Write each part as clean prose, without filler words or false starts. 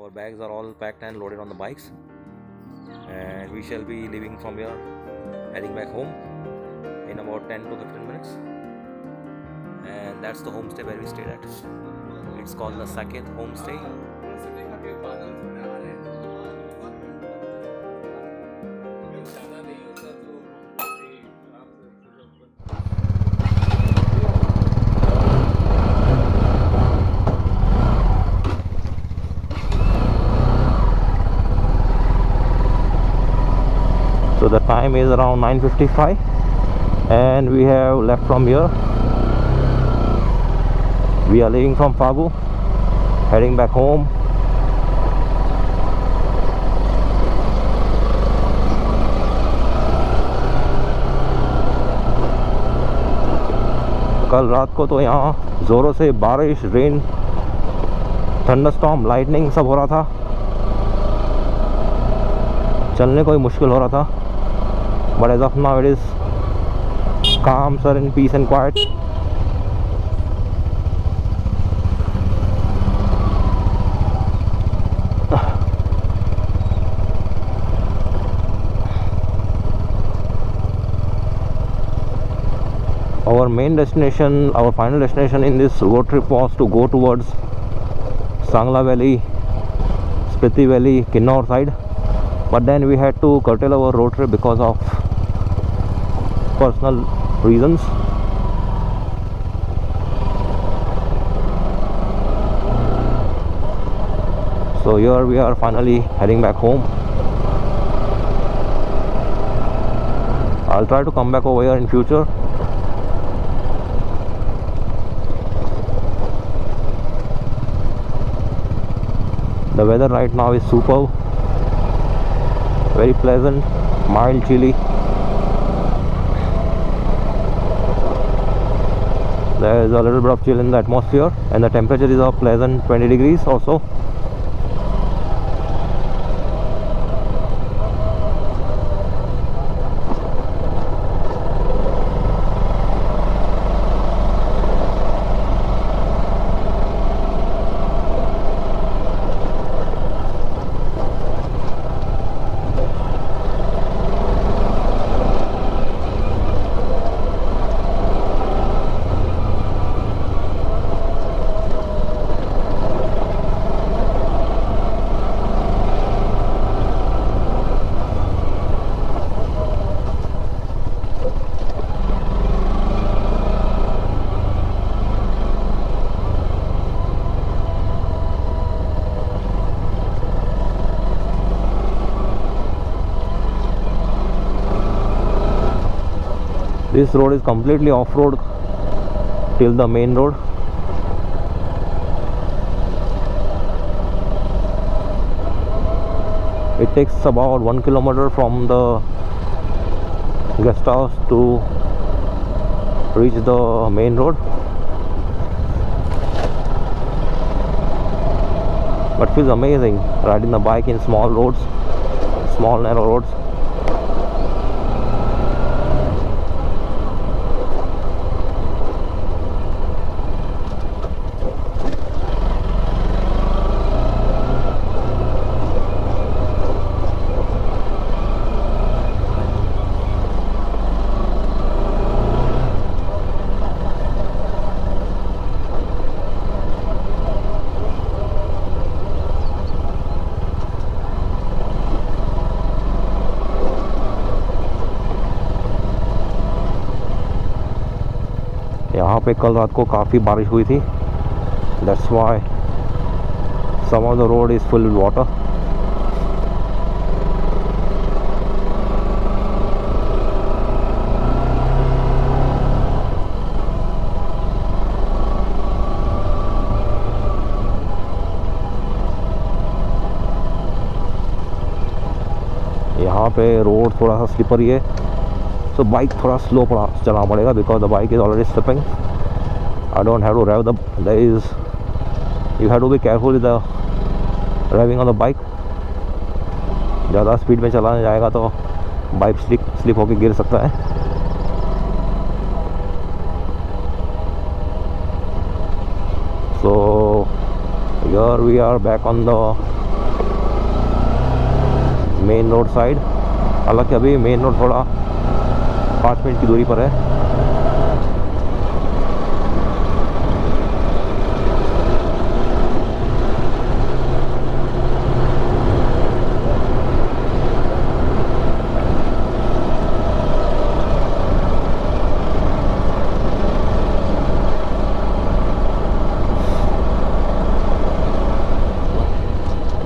Our bags are all packed and loaded on the bikes, and we shall be leaving from here, heading back home in about 10 to 15 minutes. And that's the homestay where we stayed at. It's called the Saket Homestay. So the time is around 9:55 and we have left from here. We are leaving from Fagu, heading back home. कल रात को तो यहाँ ज़ोरों से बारिश, rain, thunderstorm, lightning सब हो रहा था। चलने को ही मुश्किल हो रहा था। But as of now it is calm, serene, peace and quiet. Our main destination, our final destination in this road trip was to go towards Sangla Valley, Spiti Valley, Kinnaur side. But then we had to curtail our road trip because of personal reasons. So here we are finally heading back home. I'll try to come back over here in future. The weather right now is superb, very pleasant, mild, chilly. There is a little bit of chill in the atmosphere and the temperature is a pleasant 20 degrees or so. This road is completely off-road till the main road. It takes about 1 kilometer from the guest house to reach the main road. But feels amazing riding the bike in small roads, small narrow roads. यहाँ पे कल रात को काफ़ी बारिश हुई थी. That's why some of the road is full with water. यहाँ पे रोड थोड़ा सा स्लिपरी है, so बाइक थोड़ा स्लो चलाना पड़ेगा because the bike is already slipping. I don't have to rev you have to be careful with the revving on the bike. ज़्यादा speed में चलाने जाएगा तो बाइक स्लिप होकर गिर सकता है. So here we are back on the main road side. हालांकि अभी मेन रोड थोड़ा 5 मिनट की दूरी पर है।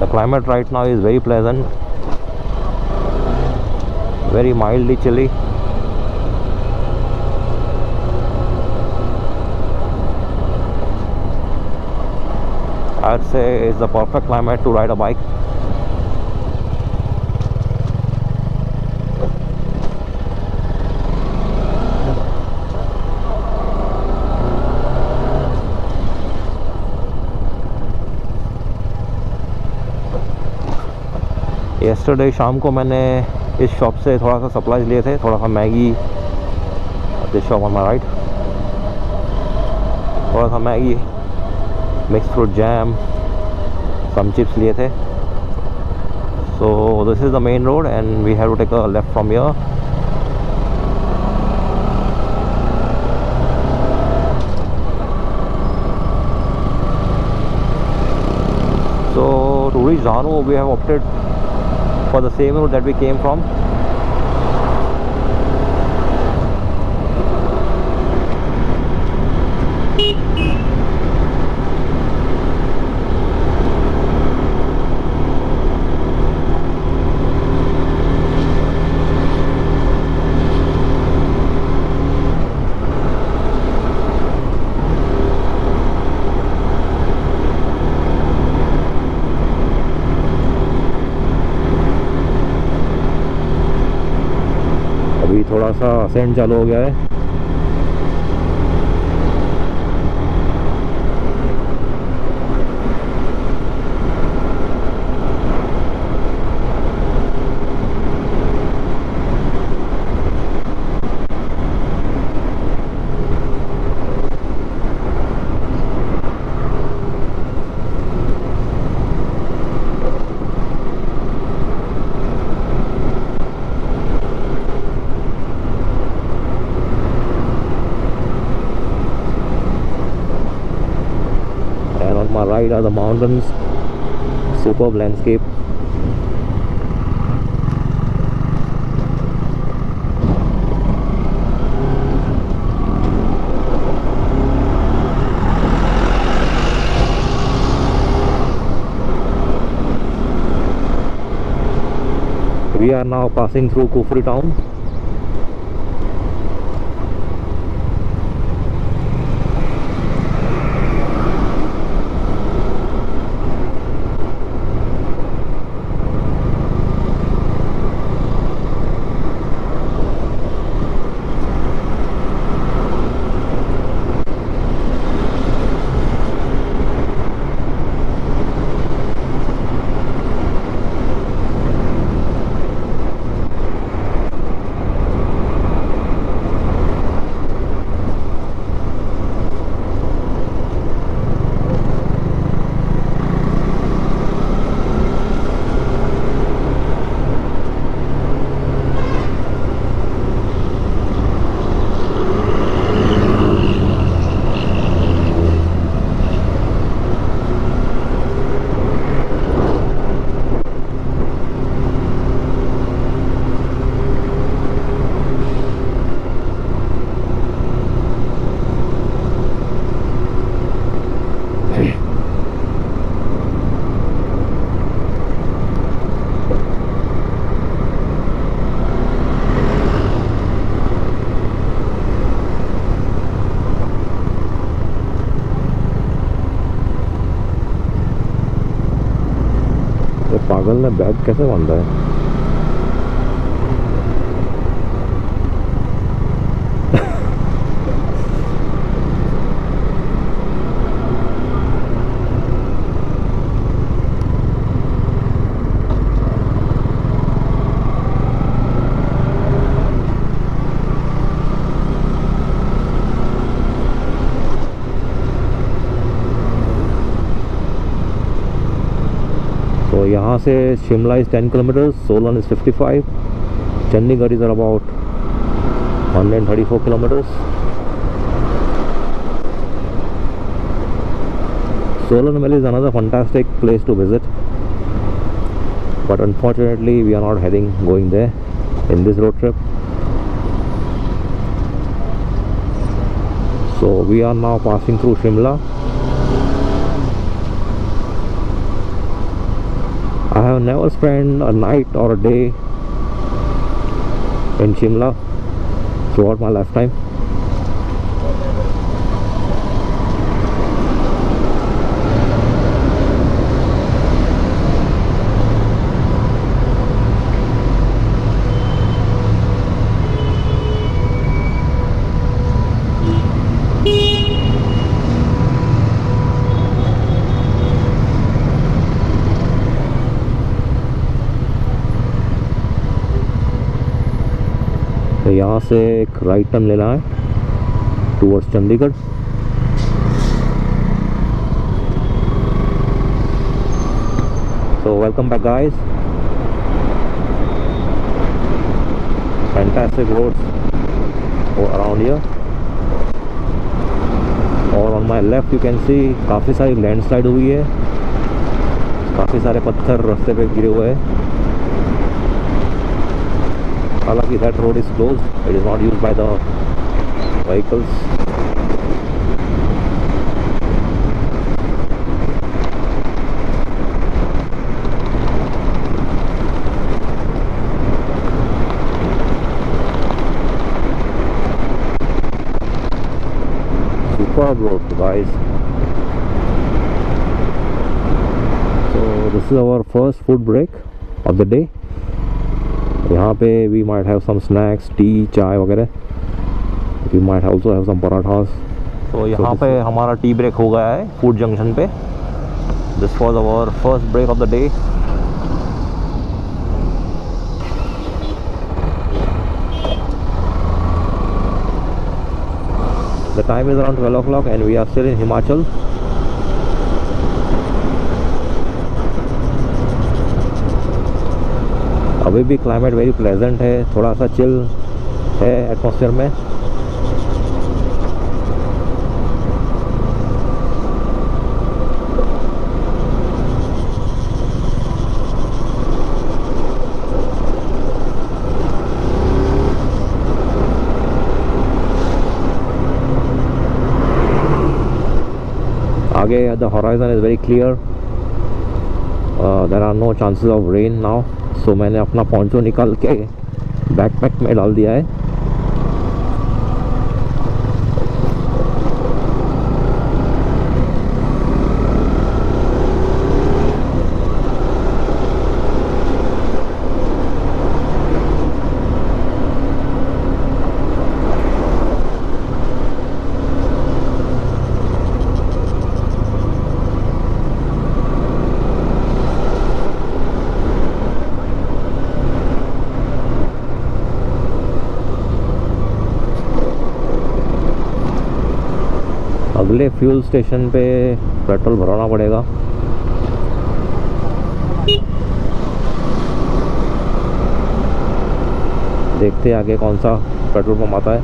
The climate right now is very pleasant, very mildly chilly. I'd say it's the perfect climate to ride a bike. yesterday शाम को मैंने इस शॉप से थोड़ा सा सप्लाईज लिए थे, थोड़ा सा Maggi, this shop on my right, थोड़ा सा Maggi, mix fruit jam, some chips लिए थे। So this is the main road and we have to take a left from here. So to reach Dahanu we have opted for the same route that we came from. अभी थोड़ा सा ascend चालू हो गया है। My right are the mountains, superb landscape. We are now passing through Kufri town. पागल ने bag कैसे बांधा है? So यहाँ से Shimla is 10 kilometers, Solan is 55, Chandigarh is about 134 kilometers. Solan Valley is another fantastic place to visit, but unfortunately we are not going there in this road trip. So we are now passing through Shimla. I have never spent a night or a day in Shimla throughout my lifetime. तो यहाँ से एक right turn लेना है towards Chandigarh. So welcome back guys. Fantastic roads around here. और on my left you can see काफ़ी सारी landslide हुई है, काफ़ी सारे पत्थर रास्ते पे गिरे हुए हैं. हालांकि that road is closed, it is not used by the vehicles. Superb road guys. So this is our first food break of the day. यहाँ पे we might have some snacks, tea, चाय वगैरह. We might also have some parathas. तो यहाँ पे हमारा tea break हो गया है फूड जंक्शन पे. This was our first break of the day. The time is around 12 o'clock and we are still in Himachal. अभी भी क्लाइमेट वेरी प्लेजेंट है, थोड़ा सा चिल है एटमॉस्फेयर में. आगे the horizon is very clear. There are no chances of rain now. So मैंने अपना पोंचो निकाल के बैकपैक में डाल दिया है. अगले फ्यूल स्टेशन पे पेट्रोल भराना पड़ेगा. देखते हैं आगे कौन सा पेट्रोल पंप आता है.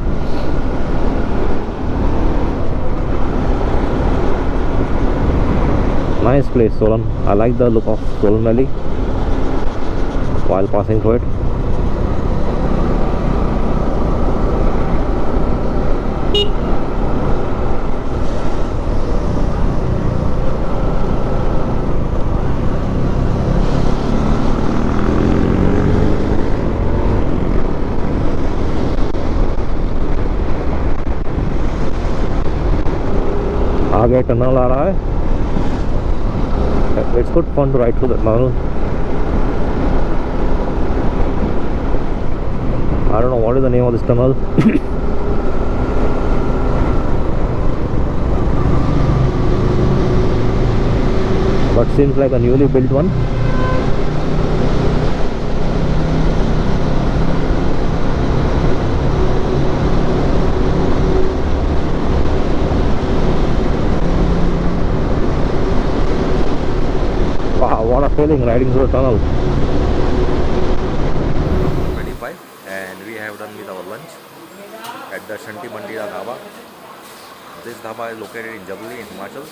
Nice place Solan. I like the look of Solan valley while passing through it. आगे टनल आ रहा है. It's good fun to ride through the tunnel. I don't know what is the name of this tunnel. But seems like a newly built one. Wow, what a feeling riding through the tunnel? 25 and we have done with our lunch at the Shanti Mandira Dhaba. This dhaba is located in Jabli in Himachal.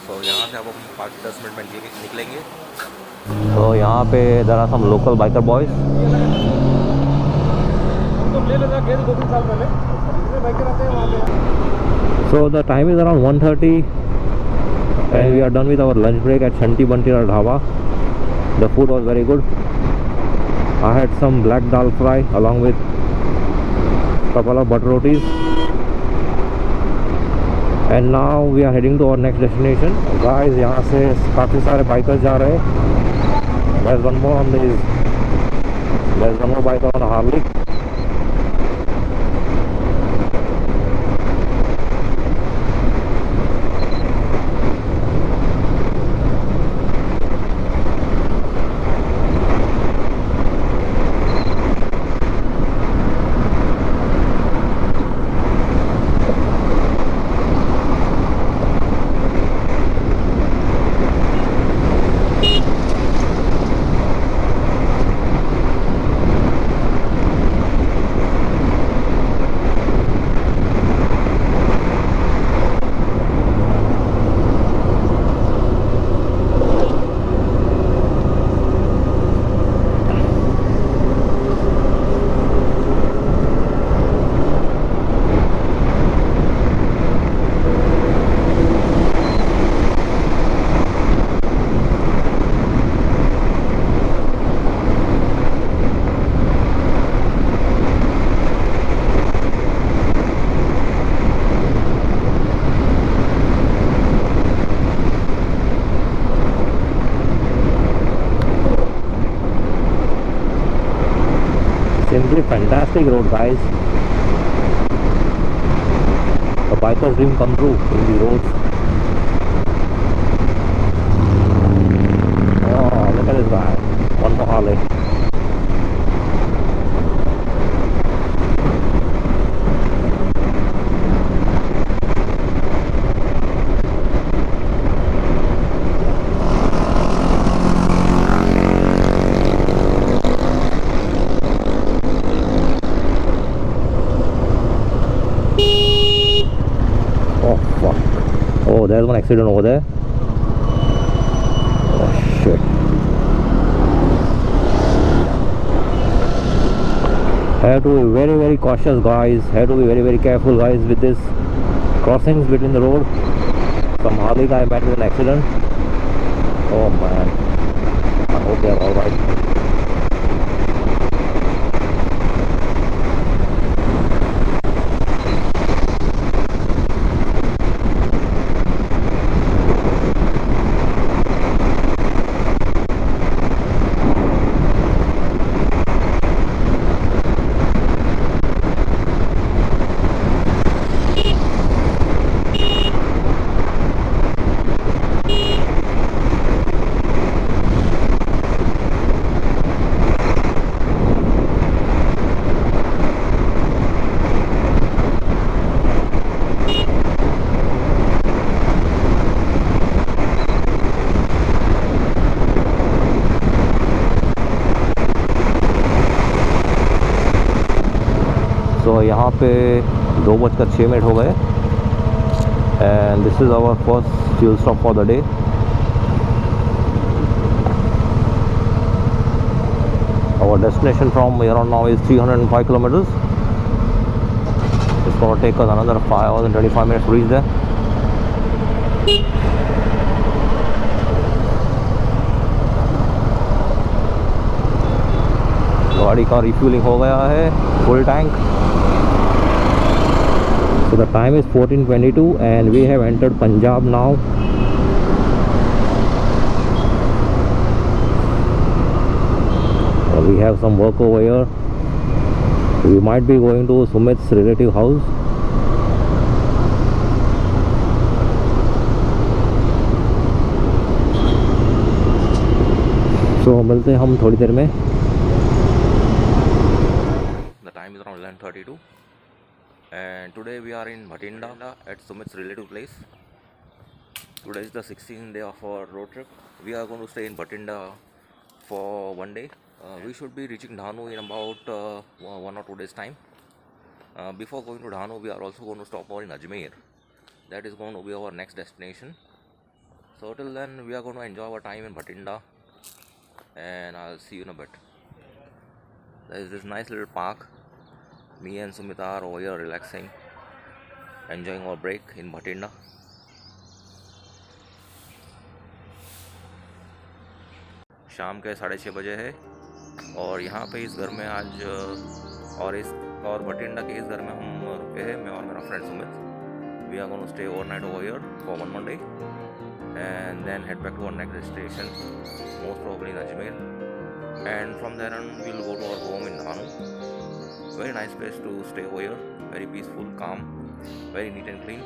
So यहाँ से अब हम 5-10 minute में निकलेंगे. So यहाँ पे there are some local biker boys. So the time is around 1:30 and we are done with our lunch break at Shanti Bandira Dhaba. The food was very good. I had some black dal fry along with couple of butter rotis. And now we are heading to our next destination. Guys, यहाँ से काफ़ी सारे bikers जा रहे हैं. There's one more on this. There's one more biker on a Harley. Simply fantastic road, guys. A biker's dream come true in the roads. Oh, look at this guy. One more Harley. Oh, there's one accident over there. Oh shit. Have to be very cautious, guys. Have to be very careful, guys, with this crossings between the road. Some Harley guy met with an accident. Oh man, I hope they're alright. तो यहाँ पे 2:06 हो गए and this is our first fuel stop for the day. Our destination from here on now is 305 kilometers. It's going to take us another 5 hours and 25 minutes to reach there. गाड़ी का refuelling हो गया है, full tank. So the time is 14:22 and we have entered Punjab now. We have some work over here. We might be going to Sumit's relative house. So मिलते हैं हम थोड़ी देर में. The time is around 11:32 and today we are in Bhatinda at Sumit's relative place. Today is the 16th day of our road trip. we are going to stay in Bhatinda for one day. We should be reaching Dhanu in about 1 or 2 days time. Before going to Dhanu, we are also going to stop over in Ajmer. That is going to be our next destination. So till then, we are going to enjoy our time in Bhatinda, and I'll see you in a bit. There is this nice little park. Me and Sumita are over here relaxing, enjoying our break in Bhatinda. शाम के 6:30 बजे है और यहाँ पे इस घर में आज और बठिंडा के इस घर में हम रुके हैं, मैं और मेरा friend Sumit. We are going to stay overnight over here for 1 day and then head back to our next destination, most probably in Ajmer, and from there on we'll go to our home in Dhanu. Very nice place to stay over here, very peaceful, calm, very neat and clean.